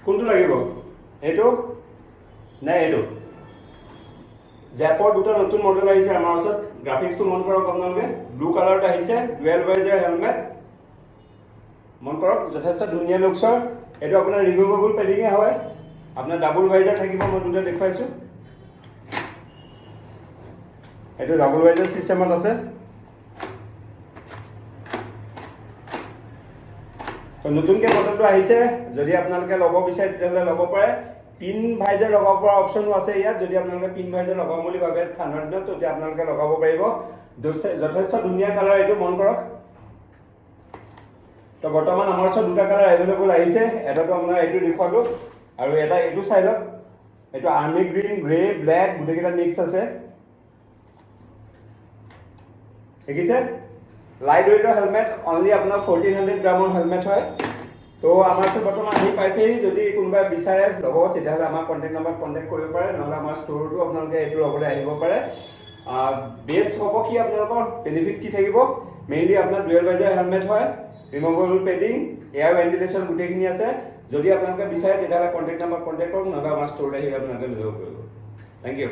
কোনটো লাগিব এইটো নে এইটো জেপৰ দুটা নতুন মডেল আহিছে আমাৰ ওচৰত গ্ৰাফিক্সটো মন কৰক আপোনালোকে ব্লু কালাৰত আহিছে ডুৱেল ভাইজাৰ হেলমেট মন কৰক যথেষ্ট ধুনীয়া লুকছৰ এইটো আপোনাৰ ৰিমুভেবল পেডিঙে হয় আপোনাৰ ডাবল ভাইজাৰ থাকিব মই দুটা দেখুৱাইছোঁ এইটো ডাবল ভাইজাৰ চিষ্টেমত আছে তো নতুনকৈ মডেলটো আহিছে যদি আপোনালোকে ল'ব বিচাৰে তেতিয়াহ'লে ল'ব পাৰে পিন ভাইজাৰ লগাব পৰা অপশ্যনো আছে ইয়াত যদি আপোনালোকে পিন ভাইজাৰ লগাম বুলি ভাবে ঠাণ্ডাৰ দিনত তেতিয়া আপোনালোকে লগাব পাৰিব যথেষ্ট ধুনীয়া কালাৰ এইটো মন কৰক তো বৰ্তমান আমাৰ ওচৰত দুটা কালাৰ এভেইলেবল আহিছে এটাটো আপোনাৰ এইটো দেখুৱালোঁ আৰু এটা এইটো চাই লওক এইটো আৰ্মি গ্ৰীণ গ্ৰে ব্লেক গোটেইকেইটা মিক্স আছে দেখিছে লাইট ৱেইটৰ হেলমেট অনলি আপোনাৰ 1400 গ্ৰামৰ হেলমেট হয় তো আমাৰ ওচৰত বৰ্তমান আহি পাইছেহি যদি কোনোবাই বিচাৰে ল'ব তেতিয়াহ'লে আমাৰ কণ্টেক্ট নাম্বাৰত কণ্টেক্ট কৰিব পাৰে নহ'লে আমাৰ ষ্ট'ৰটো আপোনালোকে এইটো ল'বলৈ আহিব পাৰে বেষ্ট হ'ব কি আপোনালোকৰ বেনিফিট কি থাকিব মেইনলি আপোনাৰ ডুৱেল ভাইজাৰ হেলমেট হয় ৰিমুভেবল পেডিং এয়াৰ ভেণ্টিলেশ্যন গোটেইখিনি আছে যদি আপোনালোকে বিচাৰে তেতিয়াহ'লে কণ্টেক্ট নাম্বাৰত কণ্টেক্ট কৰক নহ'লে আমাৰ ষ্ট'ৰলৈ আহি আপোনালোকে লৈ যাব পাৰিব থেংক ইউ